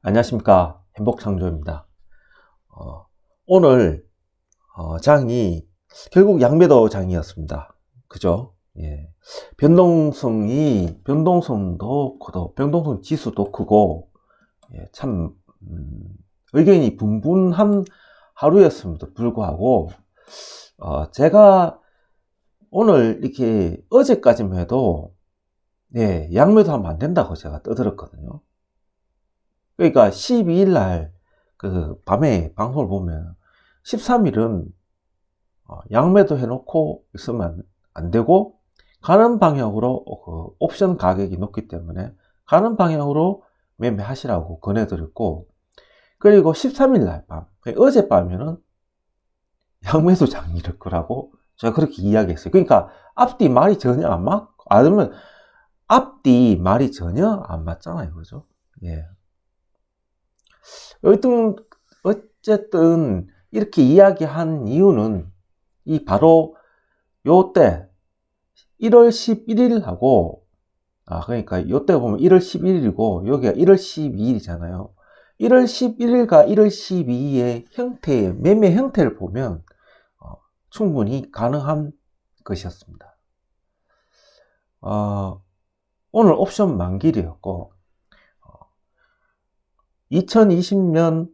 안녕하십니까. 행복창조입니다. 오늘 장이 결국 양매도 장이었습니다. 그죠? 예. 변동성도 크고 변동성 지수도 크고, 예, 참 의견이 분분한 하루였음에도 불구하고 제가 오늘 이렇게 어제까지만 해도, 예, 양매도 하면 안 된다고 제가 떠들었거든요. 그러니까 12일 날 그 밤에 방송을 보면 13일은 양매도 해놓고 있으면 안 되고, 가는 방향으로 그 옵션 가격이 높기 때문에 가는 방향으로 매매하시라고 권해드렸고, 그리고 13일 날 밤, 어젯밤에는 양매도 장일 거라고 제가 그렇게 이야기했어요. 그러니까 앞뒤 말이 전혀 안 아니면 앞뒤 말이 전혀 안 맞잖아요. 그죠? 예. 어쨌든 이렇게 이야기한 이유는 바로 요때 1월 11일하고, 그러니까 요때 보면 1월 11일이고 여기가 1월 12일이잖아요. 1월 11일과 1월 12일의 형태의 매매 형태를 보면 충분히 가능한 것이었습니다. 오늘 옵션 만길이었고, 2020년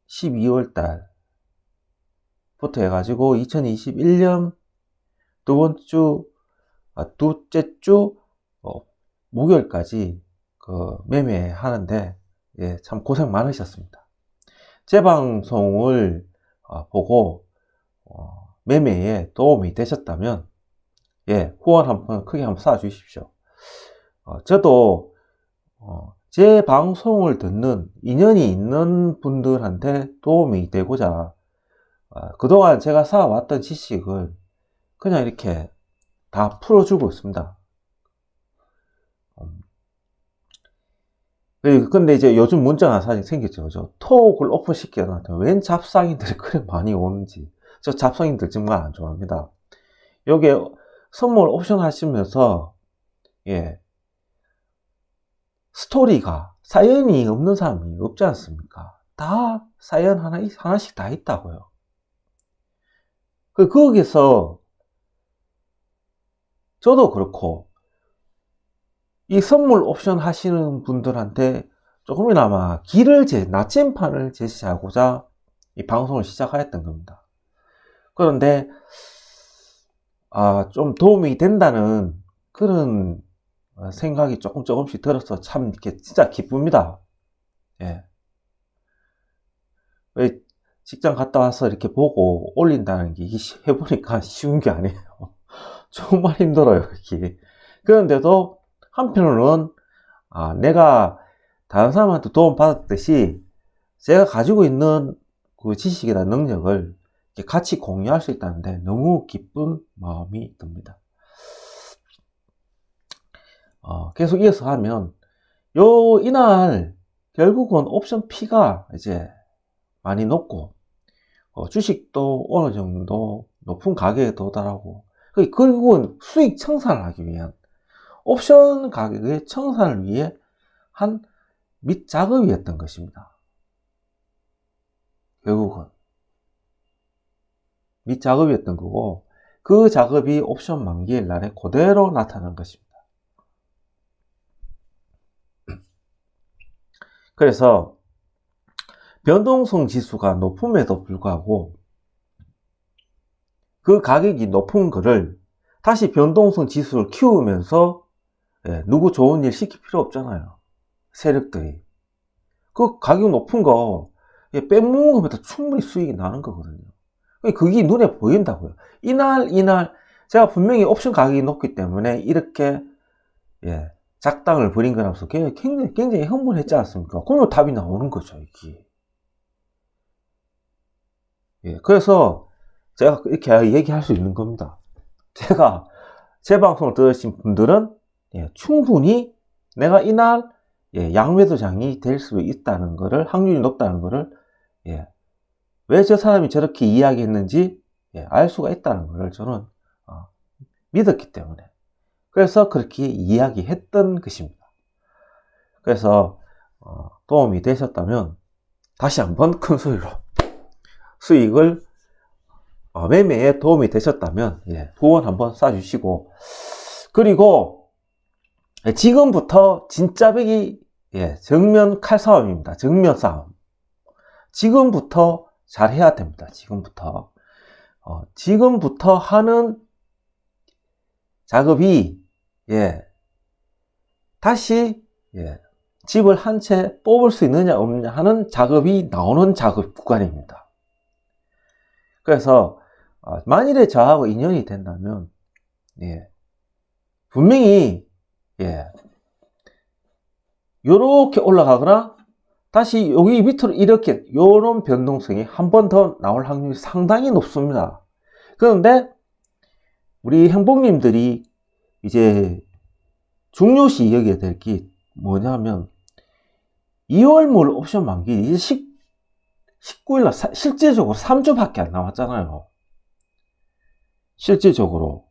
12월 달부터 해가지고 2021년 둘째 주 목요일까지 그 매매하는데, 예, 참 고생 많으셨습니다. 제 방송을 보고 매매에 도움이 되셨다면, 예, 후원 한번 크게 한번 쏴 주십시오. 저도 제 방송을 듣는 인연이 있는 분들한테 도움이 되고자 그동안 제가 쌓아왔던 지식을 그냥 이렇게 다 풀어주고 있습니다. 근데 이제 요즘 문자가 사실 생겼죠. 그죠? 톡을 오픈시켜놨더니 웬 잡상인들이 그렇게 많이 오는지. 저 잡상인들 정말 안 좋아합니다. 여기에 선물 옵션 하시면서, 예, 스토리가, 사연이 없는 사람이 없지 않습니까? 다 사연 하나씩 다 있다고요. 거기서 저도 그렇고 이 선물 옵션 하시는 분들한테 조금이나마 나침판을 제시하고자 이 방송을 시작하였던 겁니다. 그런데 좀 도움이 된다는 그런 생각이 조금씩 들어서 참 이렇게 진짜 기쁩니다. 예. 왜 직장 갔다 와서 이렇게 보고 올린다는 게 해보니까 쉬운 게 아니에요. 정말 힘들어요, 이게. 그런데도 한편으로는 내가 다른 사람한테 도움 받았듯이 제가 가지고 있는 그 지식이나 능력을 같이 공유할 수 있다는데 너무 기쁜 마음이 듭니다. 계속 이어서 하면 이날 결국은 옵션 P가 이제 많이 높고, 주식도 어느 정도 높은 가격에 도달하고, 결국은 수익 청산을 하기 위한 옵션 가격의 청산을 위해 한 밑작업이었던 것입니다. 결국은 밑작업이었던 거고, 그 작업이 옵션 만기일 날에 그대로 나타난 것입니다. 그래서 변동성 지수가 높음에도 불구하고 그 가격이 높은 거를 다시 변동성 지수를 키우면서, 예, 누구 좋은 일 시킬 필요 없잖아요. 세력들이 그 가격 높은 거, 예, 빼먹으면 충분히 수익이 나는 거거든요. 그게 눈에 보인다고요. 이날 제가 분명히 옵션 가격이 높기 때문에 이렇게, 예, 작당을 벌인 거라서 굉장히 흥분했지 않습니까? 그러면 답이 나오는 거죠, 이게. 예, 그래서 제가 이렇게 얘기할 수 있는 겁니다. 제 방송을 들으신 분들은, 예, 충분히 내가 이날, 예, 양매도장이 될 수 있다는 거를, 확률이 높다는 거를, 예, 왜 저 사람이 저렇게 이야기했는지, 예, 알 수가 있다는 거를 저는 믿었기 때문에, 그래서 그렇게 이야기했던 것입니다. 그래서 도움이 되셨다면 다시 한번 큰 소리로 수익을 매매에 도움이 되셨다면 후원 한번 쏴주시고, 그리고 지금부터 진짜 배기 정면 칼싸움입니다. 정면 싸움. 지금부터 잘 해야 됩니다. 지금부터 하는 작업이 다시 집을 한 채 뽑을 수 있느냐 없느냐 하는 작업이 나오는 작업 구간입니다. 그래서 만일에 저하고 인연이 된다면 분명히 요렇게 올라가거나 다시 여기 밑으로 이렇게 요런 변동성이 한 번 더 나올 확률이 상당히 높습니다. 그런데 우리 행복님들이 이제 중요시 여겨야 될 게 뭐냐면 2월물 옵션 만기 이제 19일날 실제적으로 3주밖에 안 남았잖아요. 실제적으로.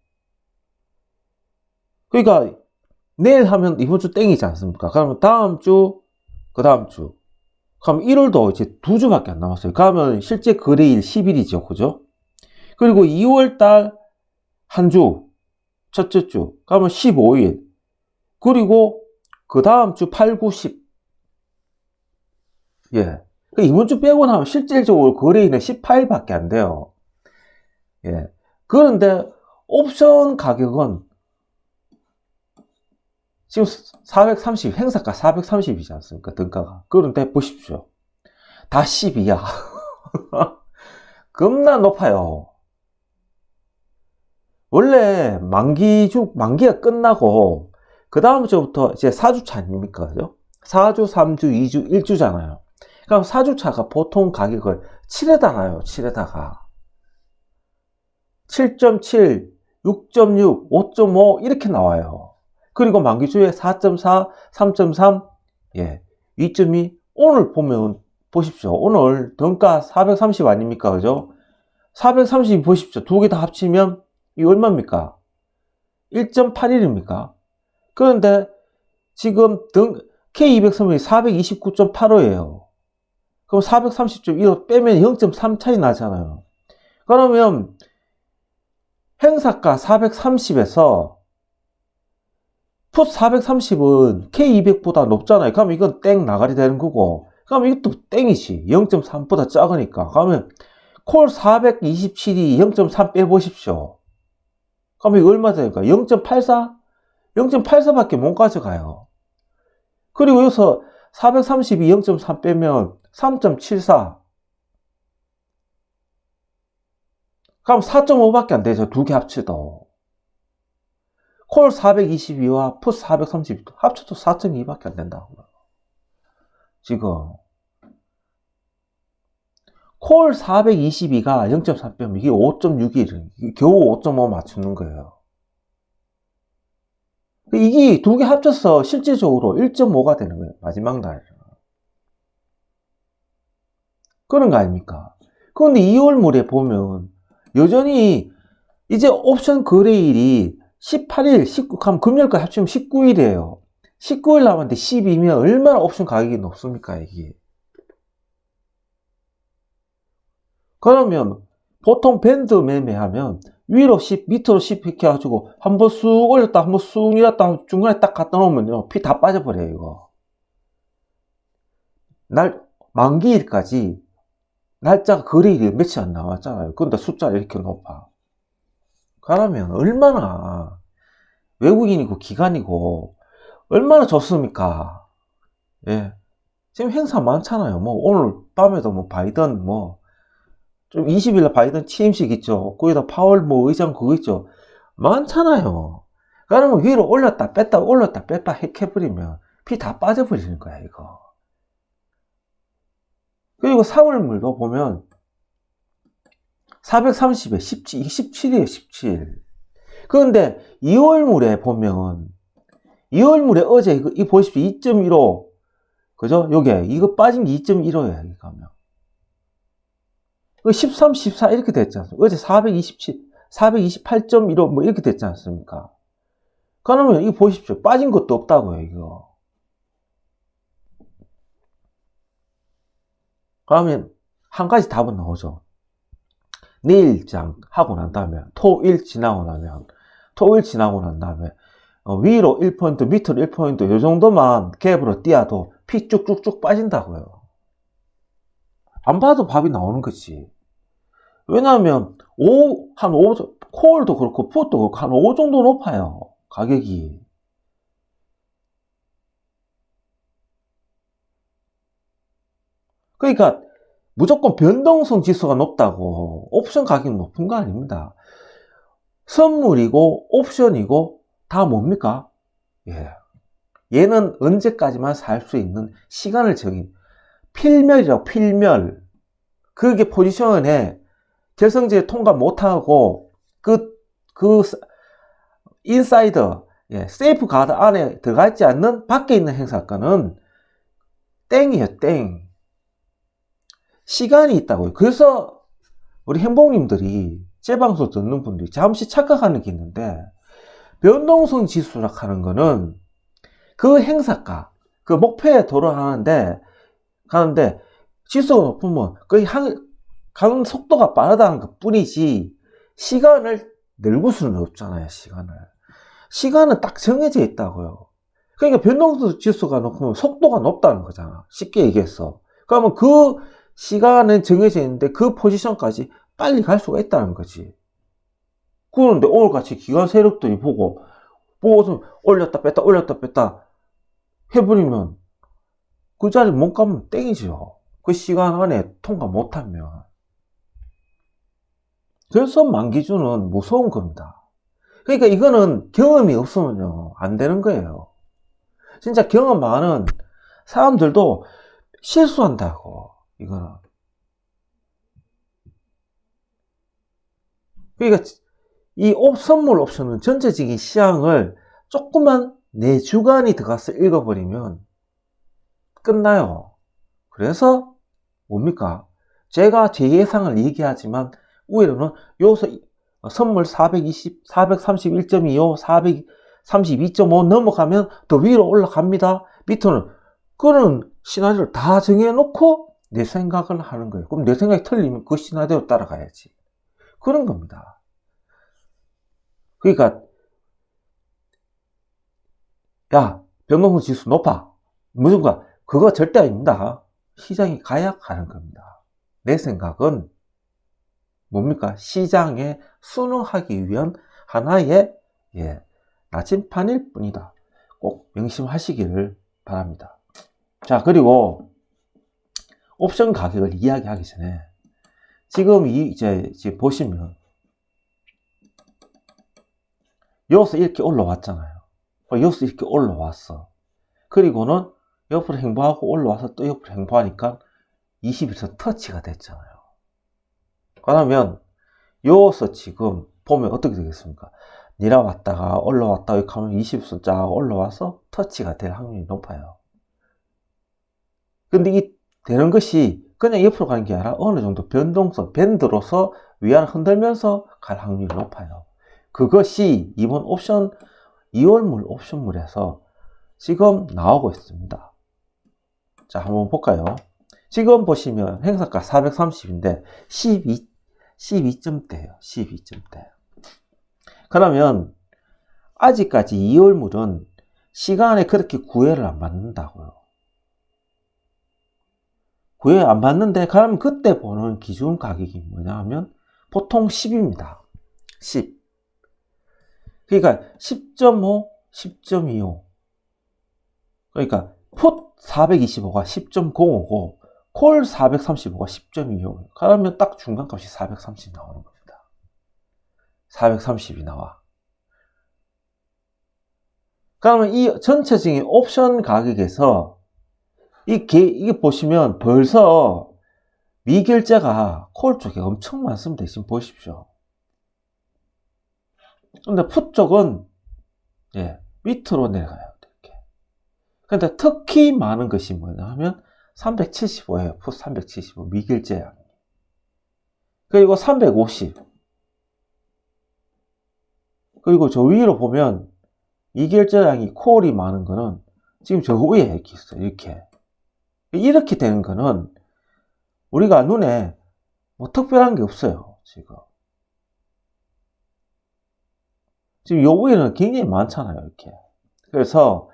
그러니까 내일 하면 이번 주 땡이지 않습니까? 그러면 다음 주, 그 다음 주. 그럼 1월도 이제 2주밖에 안 남았어요. 그러면 실제 거래일 10일이죠. 그죠? 그리고 2월달 한 주, 첫째 주. 그러면 15일. 그리고 그 다음 주 8, 9, 10. 이번 주 빼고 나면 실질적으로 거래일은 18일밖에 안 돼요. 그런데 옵션 가격은 지금 430, 행사가 430이지 않습니까? 등가가. 그런데 보십시오. 다 12야. 겁나 높아요. 원래 만기가 끝나고, 그 다음 주부터 이제 4주차 아닙니까? 그죠? 4주, 3주, 2주, 1주잖아요. 그럼 4주차가 보통 가격을 7에다 놔요. 7에다가. 7.7, 6.6, 5.5 이렇게 나와요. 그리고 만기주에 4.4, 3.3, 2.2. 오늘 보면 보십시오. 오늘 등가 430 아닙니까? 그죠? 430 보십시오. 두 개 다 합치면 이 얼마입니까? 1.81입니까? 그런데 지금 K230이 429.85예요. 그럼 430.15 빼면 0.3 차이 나잖아요. 그러면 행사가 430에서 풋 430은 K200보다 높잖아요. 그럼 이건 땡 나가리 되는 거고, 그럼 이것도 땡이지. 0.3보다 작으니까. 그러면 콜 427이 0.3 빼보십시오. 그럼 이거 얼마 되니까? 0.84? 0.84밖에 못 가져가요. 그리고 여기서 430이 0.3 빼면 3.74. 그럼 4.5밖에 안 되죠. 두 개 합쳐도. 콜 422와 풋 430 합쳐도 4.2밖에 안 된다고. 지금 콜 422가 0.3 빼면 이게 5.61, 겨우 5.5 맞추는 거예요. 이게 두 개 합쳐서 실제적으로 1.5가 되는 거예요. 마지막 날. 그런 거 아닙니까? 그런데 2월물에 보면 여전히 이제 옵션 거래일이 18일, 19, 그럼 금요일까지 합치면 19일이에요. 19일 남았는데 12면 얼마나 옵션 가격이 높습니까, 이게? 그러면 보통 밴드 매매하면 위로 10, 밑으로 10 이렇게 해가지고 한번 쑥 올렸다, 한번 쑥 내렸다, 중간에 딱 갖다 놓으면요, 피 다 빠져버려요, 이거. 만기일까지 날짜가 거래일이 며칠 안 나왔잖아요. 근데 숫자가 이렇게 높아. 그러면 얼마나 외국인이고 기관이고 얼마나 좋습니까? 지금 행사 많잖아요. 뭐 오늘 밤에도 뭐 바이든 좀 20일날 바이든 취임식 있죠. 거기다 파월 의장 그거 있죠. 많잖아요. 그러면 위로 올렸다 뺐다 올렸다 뺐다 해버리면 피 다 빠져버리는 거야, 이거. 그리고 4월물도 보면 430에 17이에요, 17. 그런데 2월물에 보면 2월물에 어제 이거 보십시오. 2.15. 그죠? 요게 이거 빠진 게 2.15예요, 이거 가면. 13, 14 이렇게 됐지 않습니까? 어제 427, 428.15 뭐 이렇게 됐지 않습니까? 그러면 이거 보십시오. 빠진 것도 없다고요, 이거. 그러면 한 가지 답은 나오죠. 내일장 하고 난 다음에 토일 지나고 난 다음에 위로 1포인트 밑으로 1포인트 요 정도만 갭으로 띄어도 피 쭉쭉쭉 빠진다고요. 안 봐도 밥이 나오는 거지. 왜냐하면 콜도 그렇고 풋도 그렇고 한 5 정도 높아요, 가격이. 그러니까 무조건 변동성 지수가 높다고 옵션 가격이 높은 거 아닙니다. 선물이고 옵션이고 다 뭡니까? 예. 얘는 언제까지만 살 수 있는 시간을 정인 필멸이라고, 필멸. 그게 포지션에 결성지에 통과 못하고 그 인사이더, 세이프 가드 안에 들어가 있지 않는 밖에 있는 행사권은 땡이에요, 땡. 시간이 있다고요. 그래서 우리 행복님들이 제 방송 듣는 분들이 잠시 착각하는 게 있는데, 변동성 지수라 하는 거는 그 행사가 그 목표에 도달하는데 가는데 지수가 높으면 그 가는 속도가 빠르다는 것 뿐이지 시간을 늘릴 수는 없잖아요. 시간은 딱 정해져 있다고요. 그러니까 변동성 지수가 높으면 속도가 높다는 거잖아, 쉽게 얘기해서. 그러면 그 시간은 정해져 있는데 그 포지션까지 빨리 갈 수가 있다는 거지. 그런데 오늘같이 기관 세력들이 보고서 올렸다 뺐다 해버리면 그 자리 못 가면 땡이죠. 그 시간 안에 통과 못하면. 그래서 만기준은 무서운 겁니다. 그러니까 이거는 경험이 없으면요 안 되는 거예요. 진짜 경험 많은 사람들도 실수한다고, 이거는. 그러니까 이 선물 옵션은 전체적인 시장을 조금만 4주간이 들어가서 읽어버리면 끝나요. 그래서 뭡니까? 제가 제 예상을 얘기하지만 오히려는 여기서 선물 431.25, 432.5 넘어가면 더 위로 올라갑니다. 밑으로는, 그런 시나리오를 다 정해놓고 내 생각을 하는 거예요. 그럼 내 생각이 틀리면 그 시나리오 따라가야지. 그런 겁니다. 그러니까 야, 변동성 지수 높아, 무조건, 그거 절대 아닙니다. 시장이 가야 가는 겁니다. 내 생각은 뭡니까? 시장에 순응하기 위한 하나의 나침판일 뿐이다. 꼭 명심하시기를 바랍니다. 자, 그리고 옵션 가격을 이야기하기 전에 지금 이제 보시면 여기서 이렇게 올라왔잖아요. 여기서 이렇게 올라왔어. 그리고는 옆으로 행보하고 올라와서 또 옆으로 행보하니까 21선 터치가 됐잖아요. 그러면 여기서 지금 보면 어떻게 되겠습니까? 내려왔다가 올라왔다가 이렇게 하면 20선 쫙 올라와서 터치가 될 확률이 높아요. 근데 이 되는 것이 그냥 옆으로 가는 게 아니라 어느 정도 변동성, 밴드로서 위아래 흔들면서 갈 확률이 높아요. 그것이 이번 옵션, 2월물 옵션물에서 지금 나오고 있습니다. 자, 한번 볼까요? 지금 보시면 행사가 430인데 12점대예요. 12점대. 그러면 아직까지 2월물은 시간에 그렇게 구애를 안 받는다고요. 구애 안 받는데, 그러면 그때 보는 기준 가격이 뭐냐 하면 보통 10입니다. 10. 그러니까 10.5, 10.25. 그러니까 풋 425가 10.05고 콜 435가 10.25. 그러면 딱 중간값이 430 나오는 겁니다. 430이 나와. 그러면 이 전체적인 옵션 가격에서 이게 보시면 벌써 미결제가 콜 쪽에 엄청 많습니다. 지금 보십시오. 근데 풋 쪽은 밑으로 내려가요. 이렇게. 근데 특히 많은 것이 뭐냐 하면 375예요. 풋 375 미결제량. 그리고 350. 그리고 저 위로 보면 미결제량이 콜이 많은 거는 지금 저 위에 이렇게 있어요. 이렇게 되는 거는 우리가 눈에 뭐 특별한 게 없어요, 지금. 지금 요구에는 굉장히 많잖아요, 이렇게. 그래서,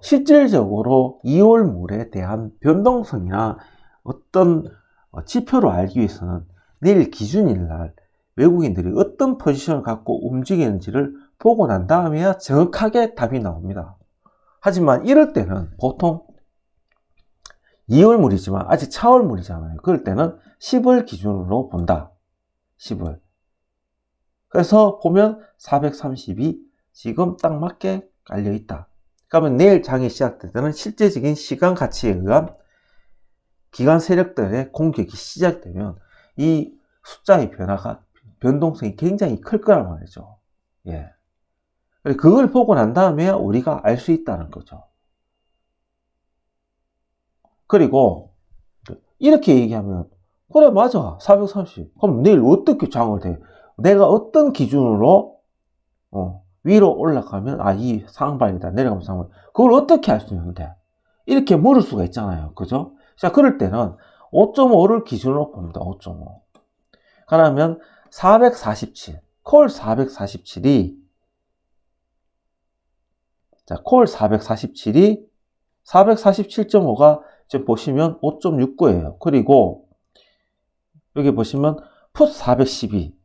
실질적으로 2월물에 대한 변동성이나 어떤 지표를 알기 위해서는 내일 기준일 날 외국인들이 어떤 포지션을 갖고 움직이는지를 보고 난 다음에야 정확하게 답이 나옵니다. 하지만 이럴 때는 보통 2월물이지만 아직 차월물이잖아요. 그럴 때는 10월 기준으로 본다. 10월. 그래서 보면 430이 지금 딱 맞게 깔려 있다. 그러면 내일 장이 시작될 때는 실제적인 시간 가치에 의한 기관 세력들의 공격이 시작되면 이 숫자의 변화가, 변동성이 굉장히 클 거란 말이죠. 예. 그걸 보고 난 다음에 우리가 알 수 있다는 거죠. 그리고 이렇게 얘기하면, 그래, 맞아. 430. 그럼 내일 어떻게 장을 돼? 내가 어떤 기준으로 위로 올라가면 이 상방이다, 내려가면 상방, 그걸 어떻게 알 수 있는데? 이렇게 물을 수가 있잖아요. 그죠? 자, 그럴 때는 5.5를 기준으로 봅니다. 5.5. 그러면 447, 콜 447이, 자, 콜 447이 447.5가 지금 보시면 5.69예요. 그리고 여기 보시면 풋 412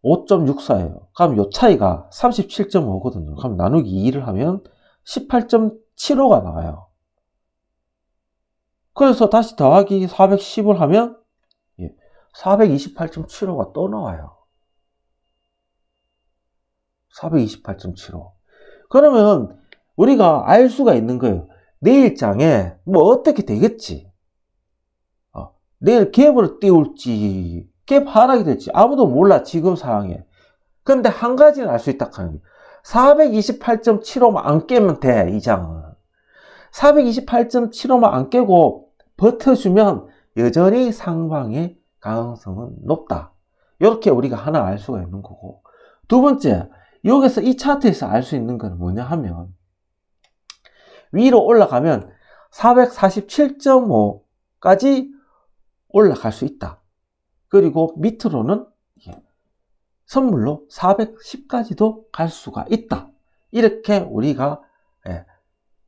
5.64예요. 그럼 요 차이가 37.5거든요. 그럼 나누기 2를 하면 18.75가 나와요. 그래서 다시 더하기 410을 하면 428.75가 또 나와요. 428.75. 그러면 우리가 알 수가 있는 거예요. 내일 장에 뭐 어떻게 되겠지. 내일 갭을 띄울지 갭 하락이 될지 아무도 몰라, 지금 상황에. 근데 한 가지는 알 수 있다 하는 게 428.75만 안 깨면 돼, 이 장은. 428.75만 안 깨고 버텨주면 여전히 상방의 가능성은 높다. 이렇게 우리가 하나 알 수가 있는 거고, 두 번째, 여기서 이 차트에서 알 수 있는 건 뭐냐 하면, 위로 올라가면 447.5까지 올라갈 수 있다. 그리고 밑으로는 선물로 410까지도 갈 수가 있다. 이렇게 우리가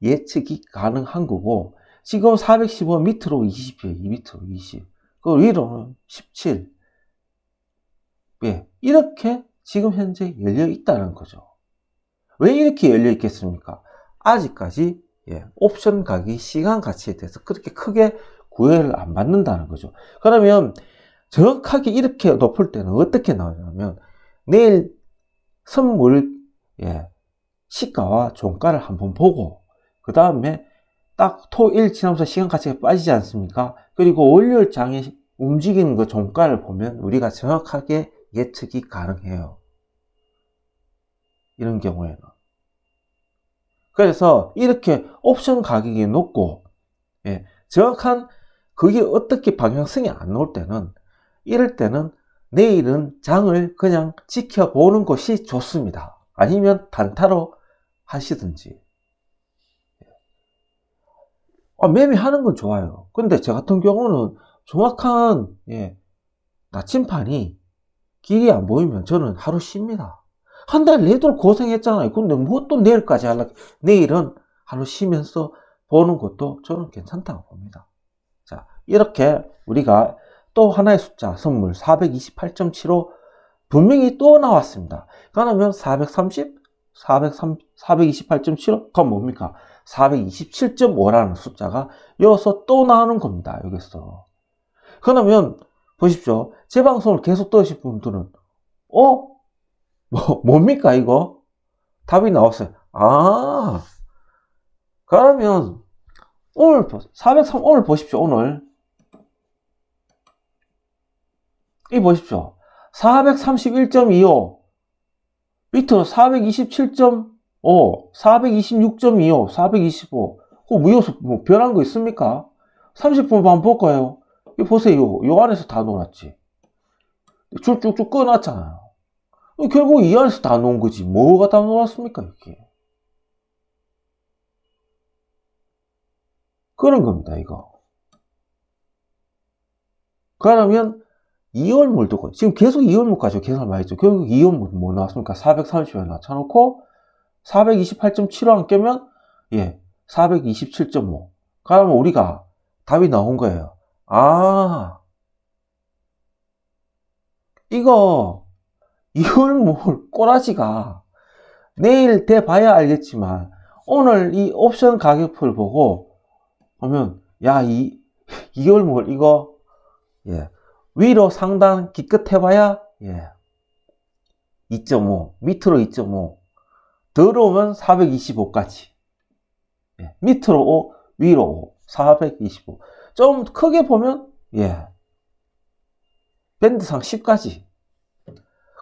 예측이 가능한 거고, 지금 415 밑으로 20이에요. 이 밑으로 20. 그 위로는 17. 이렇게 지금 현재 열려 있다는 거죠. 왜 이렇게 열려 있겠습니까? 아직까지 옵션 가격 시간 가치에 대해서 그렇게 크게 구애를 안 받는다는 거죠. 그러면 정확하게 이렇게 높을 때는 어떻게 나오냐면, 내일 선물 시가와 종가를 한번 보고, 그 다음에 딱 토일 지나면서 시간 가치가 빠지지 않습니까? 그리고 월요일 장에 움직이는 그 종가를 보면 우리가 정확하게 예측이 가능해요. 이런 경우에는. 그래서 이렇게 옵션 가격이 높고 정확한 그게 어떻게 방향성이 안 나올 때는, 이럴 때는 내일은 장을 그냥 지켜보는 것이 좋습니다. 아니면 단타로 하시든지. 매매하는 건 좋아요. 근데 저 같은 경우는 정확한 나침판이 길이 안 보이면 저는 하루 쉽니다. 한 달 내도록 고생했잖아요. 근데 뭐 또 내일까지 하려고. 내일은 하루 쉬면서 보는 것도 저는 괜찮다고 봅니다. 자, 이렇게 우리가 또 하나의 숫자, 선물 428.75 분명히 또 나왔습니다. 그러면 430, 428.75, 그건 뭡니까? 427.5라는 숫자가 여기서 또 나오는 겁니다. 여기서. 그러면 보십시오. 제 방송을 계속 들으실 분들은 뭡니까 이거? 답이 나왔어요. 그러면 오늘 403, 오늘 보십시오. 오늘 이 보십시오. 431.25 밑으로 427.5 426.25 425 그 위에서 뭐 변한 거 있습니까? 30분 한번 볼까요? 이 보세요. 요 안에서 다 놓았지. 줄 쭉쭉 끊어놨잖아요. 결국 이 안에서 다 놓은 거지. 뭐가 다 놓았습니까 이게? 그런 겁니다, 이거. 그러면 2월물 두고, 지금 계속 2월물 가지고 계산을 많이 했죠. 결국 2월물 뭐 나왔습니까? 430에 낮춰놓고, 428.75 안 깨면, 427.5. 그러면 우리가 답이 나온 거예요. 아, 이거, 2월물 꼬라지가 내일 돼봐야 알겠지만, 오늘 이 옵션 가격표를 보고, 보면, 야, 2월물 이거, 위로 상단 기껏 해봐야 2.5 밑으로 2.5 들어오면 425까지 밑으로 5 위로 5 425 좀 크게 보면 밴드상 10까지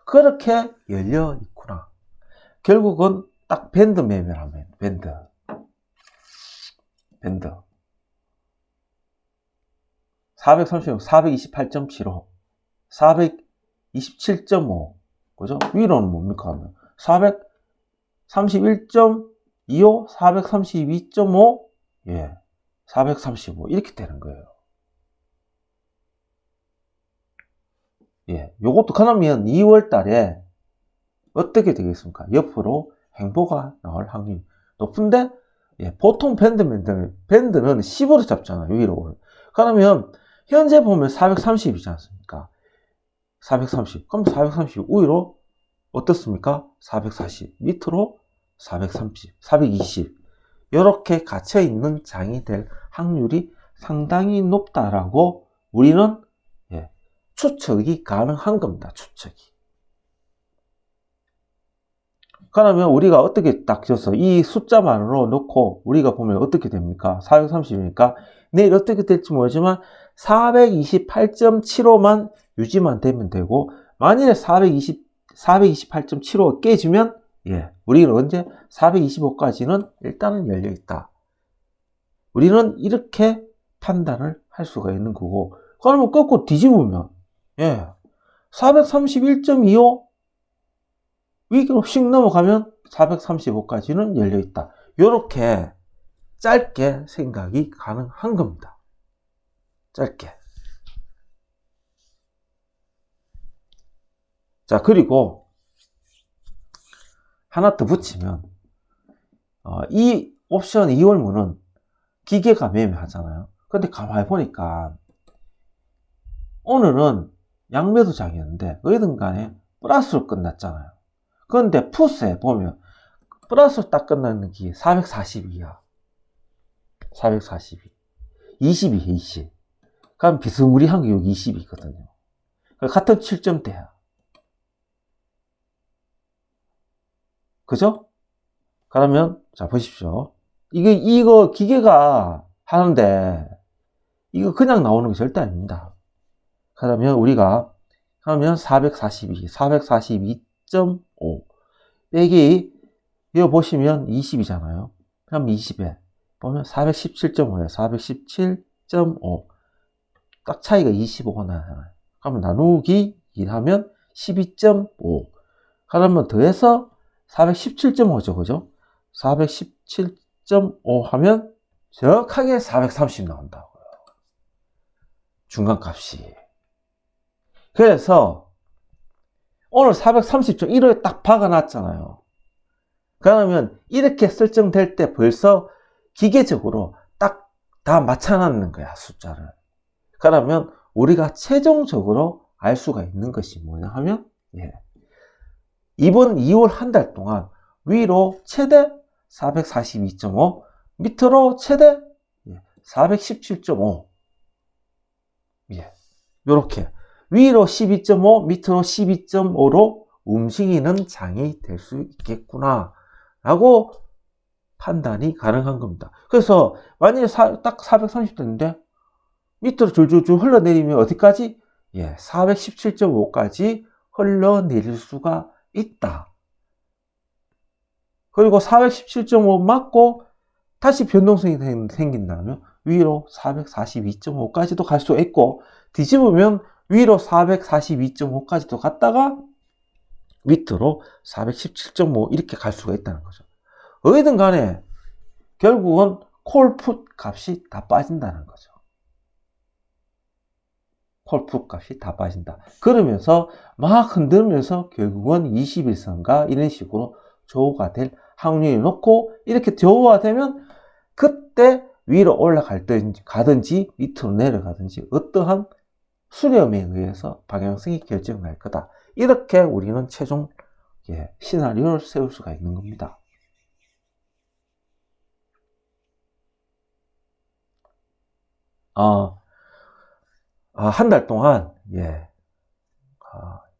그렇게 열려 있구나. 결국은 딱 밴드 매매를 하면 밴드 436, 428.75, 427.5, 그죠? 위로는 뭡니까? 하면 431.25, 432.5, 435 이렇게 되는 거예요. 요것도 그러면 2월 달에 어떻게 되겠습니까? 옆으로 행보가 나올 확률이 높은데 보통 밴드는 10으로 잡잖아요. 위로. 그러면 현재 보면 430이지 않습니까? 430. 그럼 430 우위로 어떻습니까? 440. 밑으로 430, 420. 이렇게 갇혀있는 장이 될 확률이 상당히 높다라고 우리는 추측이 가능한 겁니다. 추측이. 그러면 우리가 어떻게 딱 져서 이 숫자만으로 넣고 우리가 보면 어떻게 됩니까? 430이니까 내일 어떻게 될지 모르지만 428.75만 유지만 되면 되고 만일에 428.75가 깨지면 우리는 언제 425까지는 일단은 열려 있다. 우리는 이렇게 판단을 할 수가 있는 거고 그러면 거꾸로 뒤집으면 431.25 위로 씩 넘어가면 435까지는 열려 있다. 이렇게 짧게 생각이 가능한 겁니다. 짧게. 자, 그리고 하나 더 붙이면 이 옵션 2월문은 기계가 매매하잖아요. 근데 가만히 보니까 오늘은 양매도장이었는데 어디든 간에 플러스로 끝났잖아요. 그런데 풋에 보면 플러스로 딱 끝나는 게 442야. 442. 22, 20. 그럼 비스무리한 게 여기 20이거든요. 같은 7점대야. 그죠? 그러면, 자, 보십시오. 이거 기계가 하는데, 이거 그냥 나오는 게 절대 아닙니다. 그러면 우리가, 그러면 442, 442.5. 빼기, 이거 보시면 20이잖아요. 그럼 20에, 보면 417.5에요. 417.5. 딱 차이가 25가 나잖아요. 그러면 나누기 1하면 12.5. 그러면 더해서 417.5죠. 그죠? 417.5 하면 정확하게 430 나온다고요. 중간값이. 그래서 오늘 430.15에 딱 박아놨잖아요. 그러면 이렇게 설정될 때 벌써 기계적으로 딱 다 맞춰놨는 거야, 숫자를. 그러면 우리가 최종적으로 알 수가 있는 것이 뭐냐 하면 이번 2월 한 달 동안 위로 최대 442.5 밑으로 최대 417.5 이렇게 위로 12.5 밑으로 12.5로 움직이는 장이 될 수 있겠구나 라고 판단이 가능한 겁니다. 그래서 만약에 딱 430도인데 밑으로 줄줄줄 흘러내리면 어디까지? 417.5까지 흘러내릴 수가 있다. 그리고 417.5 맞고 다시 변동성이 생긴다면 위로 442.5까지도 갈 수 있고 뒤집으면 위로 442.5까지도 갔다가 밑으로 417.5 이렇게 갈 수가 있다는 거죠. 어디든 간에 결국은 콜풋 값이 다 빠진다는 거죠. 콜풋 값이 다 빠진다. 그러면서 막 흔들면서 결국은 21선과 이런 식으로 조호가 될 확률이 높고, 이렇게 조호가 되면 그때 위로 올라가든지 가든지 밑으로 내려가든지 어떠한 수렴에 의해서 방향성이 결정날 거다. 이렇게 우리는 최종 시나리오를 세울 수가 있는 겁니다. 한 달 동안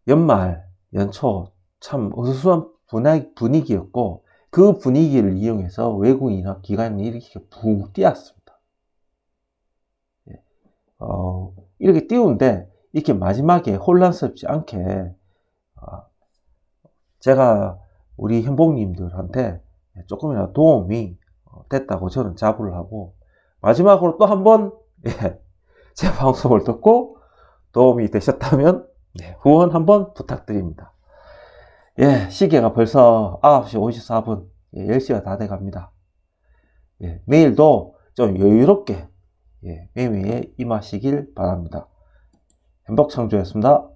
연말 연초 참 어수선한 분위기였고, 그 분위기를 이용해서 외국인이나 기관이 이렇게 푹 뛰었습니다. 이렇게 띄우는데 이렇게 마지막에 혼란스럽지 않게 제가 우리 현복님들한테 조금이라도 도움이 됐다고 저는 자부를 하고, 마지막으로 또 한번 제 방송을 듣고 도움이 되셨다면 후원 한번 부탁드립니다. 시계가 벌써 9시 54분, 10시가 다 돼갑니다. 내일도 좀 여유롭게 매매에 임하시길 바랍니다. 행복창조였습니다.